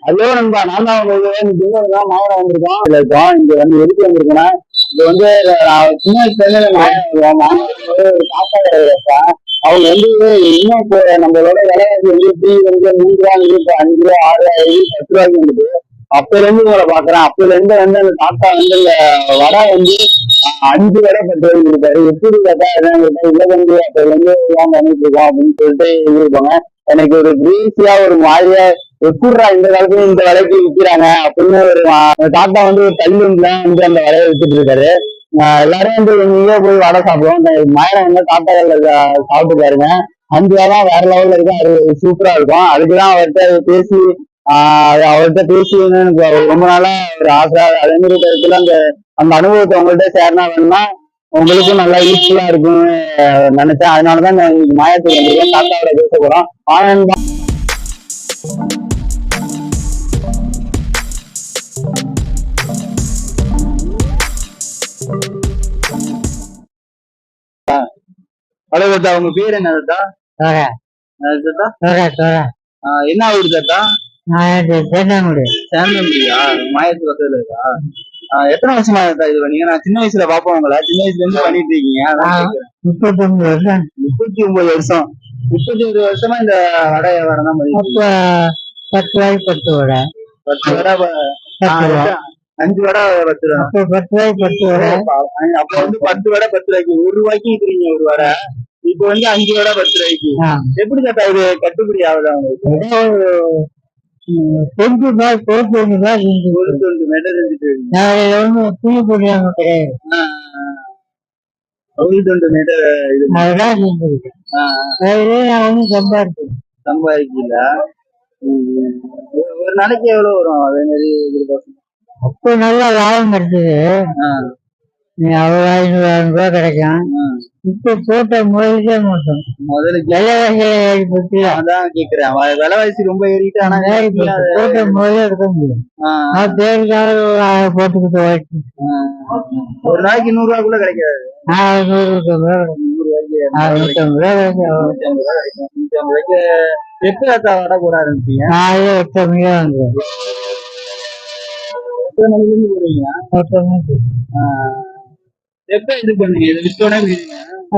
அதோ நண்பா நான் தான் உங்களுக்கு மாவட்டம் வந்திருக்கோம் இதுல இருக்கோம். இங்க வந்து எதுக்கு வந்திருக்கோம்னா இது வந்து சின்ன வயசுல இருந்து ஒரு தாத்தா இருப்பேன். அவங்க வந்து இன்னும் இப்போ நம்மளோட விலைவாசி வந்து எப்படி வந்து 3 ரூபா இருக்கு, 5 ரூபா, 6 ரூபா, 10 ரூபாய்க்கு இருந்தது. அப்பல இருந்து உங்களை பாக்குறேன். அப்பல இருந்து வந்து அந்த தாத்தா வந்து இந்த வடை வந்து 5 வடை 10 ரூபாய்க்கு கொடுத்தாரு. எப்படி கேட்டா என்னன்னு கேட்டா இல்ல தம்பி அப்ப வந்து ஏன் பண்ணிட்டு இருக்கோம் அப்படின்னு சொல்லிட்டு இருப்பாங்க. எனக்கு ஒரு கிரீஸியா ஒரு மாதிரியா எப்படிடா இந்த காலத்துல இந்த விலைக்கு விற்கிறாங்க அப்படின்னு ஒரு தாத்தா வந்து ஒரு தள்ளுல வந்து அந்த வடையை வித்துட்டு இருக்காரு. எல்லாரும் வந்து எங்கேயோ போய் வடை சாப்பிடுவோம். மயிலம் வந்து தாத்தாக்கள் சாப்பிட்டு பாருங்க. 5 வடை வேற லெவல்ல இருக்கும். அது சூப்பரா இருக்கும். அதுக்குதான் அவர்கிட்ட பேசி அவர்கிட்ட பேசின்னு எனக்கு ரொம்ப நாளா ஒரு ஆசை. அதே மாதிரி இடத்துல அந்த அந்த அனுபவத்தை உங்கள்கிட்ட ஷேர்னா வேணும்னா உங்களுக்கும் நல்லா யூஸ்ஃபுல்லா இருக்கும்னு நினைச்சேன். அதனாலதான் நான் மாயத்துக்கு வந்திருக்கேன். தாத்தாவோட பேச போறோம். ஆனந்த் ஹலோ தாத்தா, உங்க பேர் என்ன தாத்தா? என்ன ஊர் தாத்தா? சேந்தங்குடியா? மாயத்து பக்கத்துல இருக்கா? எத்தனை வருஷமா தாத்தா இது பண்ணீங்க? நான் சின்ன வயசுல பாப்போம் உங்களை. சின்ன வயசுல இருந்து பண்ணிட்டு இருக்கீங்க. 39 வருஷம். 39 வருஷம். 39 வருஷமா இந்த வடை வியாபாரம் தான் பண்ணிட்டு 10 ரூபாய்க்கு 10 வடை. 10 வடை 5 வடை 10 ரூபா. 10 ரூபாய்க்கு 10 வடை. அப்ப வந்து 10 வடை 10 ரூபாய்க்கு 1 ரூபாய்க்கு இருக்கிறீங்க ஒரு வடை. இப்ப வந்து 5 வடை 10 ரூபாய்க்கு. எப்படி தாத்தா இது கட்டுப்படி ஆகுது அவங்களுக்கு? துண்டு மெட்டை செஞ்சுட்டு துணி போடுறாங்க கிடையாது. துண்டு மெட்டை சம்பாதிக்கல. ஒரு நாளைக்கு எவ்வளவு வரும்? அதே மாதிரி அப்போ நல்லா லாபம் கிடைச்சது. அவ்வளவு 500 ரூபாய் கிடைக்கும். இப்ப போட்ட முதலுக்கே மாட்டோம். முதலுக்கு விலைவாசி பத்தி அதான் கேக்குறேன். விலைவாசி ரொம்ப ஏறிட்டு. ஆனா போட்ட முதலே எடுக்க முடியும். தேவைக்காக போட்டுக்கிட்டு ஒரு நாளைக்கு 100 ரூபாய்க்குள்ள கிடைக்காது. 150 ரூபாய்க்கு எப்ப வடை போட ஆரம்பிச்சீங்க? 8 மணிக்கு வந்து 8 மணில இருந்து போடுவீங்க? 8 மணிக்கு. எப்ப இது பண்ணீங்க? இது வித்தோட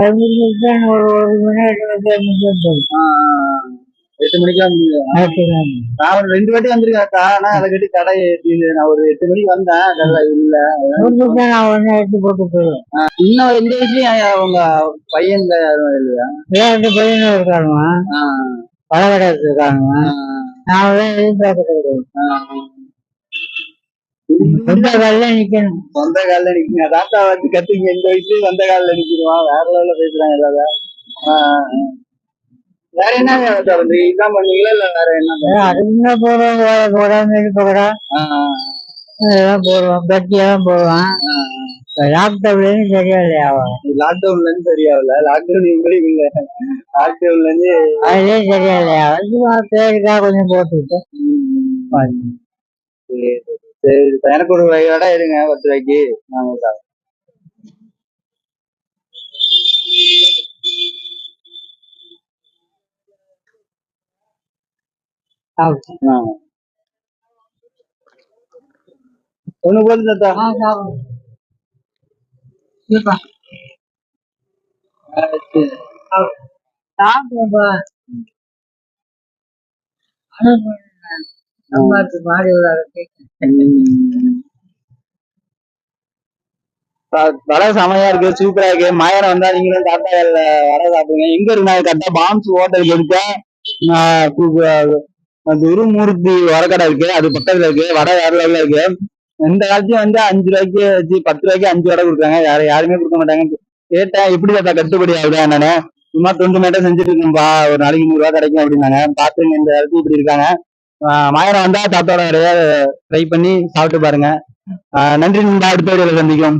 ஒரு மணி 8 மணிக்கெல்லாம் நான் 2 வாட்டி வந்திருக்கேன்க்கா. ஆனா அதை கட்டி கடை நான் ஒரு 8 மணிக்கு வந்தேன். கடை இல்ல. நான் ஒண்ணு எடுத்து போட்டு போயிடுவேன். இன்னும் 2 வயசுலயும் அவங்க பையன் யாரும் இல்லையா? 2 பையனும் இருக்கானுமா? பல கடை இருக்கானுமா? நான் எதிர்பார்க்க சொந்த காலில நிக்கணும். சொந்த காலில நிக்கீங்க. தாத்தா வந்து கத்துங்க. இந்த வயசுலயும் சொந்த காலில நிக்கணுமா? வேற லெவல்ல பேசுறாங்க ஏதாவது. வேற என்ன இதான் பண்ணீங்களா இல்ல வேற என்ன? போடுவோம் இதெல்லாம் போடுவோம். பட்டியெல்லாம் போடுவான். லாக்டவுன்ல இருந்து சரியா இல்லையா? லாக்டவுன்ல இருந்து சரியாகல. லாக்டவுன் இல்ல. லாக்டவுன்ல இருந்து அதுலயே சரியா இல்லையா? பேருக்கா கொஞ்சம் போட்டுக்கிட்டு சரி. எனக்கு ஒரு வடை இருங்க 10 ரூபாய்க்கு. நாங்க ஒண்ணு போது தாத்தா. வடை செமையா இருக்கு, சூப்பரா இருக்கு. மாயரம் வந்தா நீங்களும் தாத்தா வடை சாப்பிடுங்க. எங்க இருக்கு? நான் கரெக்டா பாம்ஸ் ஹோட்டலுக்கு எடுத்தேன். குருமூர்த்தி வடக்கடை இருக்கு, அது பக்கத்துல இருக்கு. வடை வேற லெவல்ல இருக்கு. இந்த காலத்தையும் வந்து 5 ரூபாய்க்கு 10 ரூபாய்க்கு 5 வடை கொடுக்குறாங்க. யாருமே கொடுக்க மாட்டாங்க. கேட்டேன் எப்படி தாத்தா கட்டுப்படி ஆகுதா என்னன்னு. சும்மா 20 மேட்டை செஞ்சுட்டு இருக்கோம்பா, ஒரு நாளைக்கு 100 ரூபாய் கிடைக்கும் அப்படின்னாங்க. பாத்துங்க இந்த இடத்துல இப்படி இருக்காங்க. மாயரம் வந்தா தாத்தாவோட ட்ரை பண்ணி சாப்பிட்டு பாருங்க. நன்றி. அடுத்த வீடியோல சந்திக்கும்.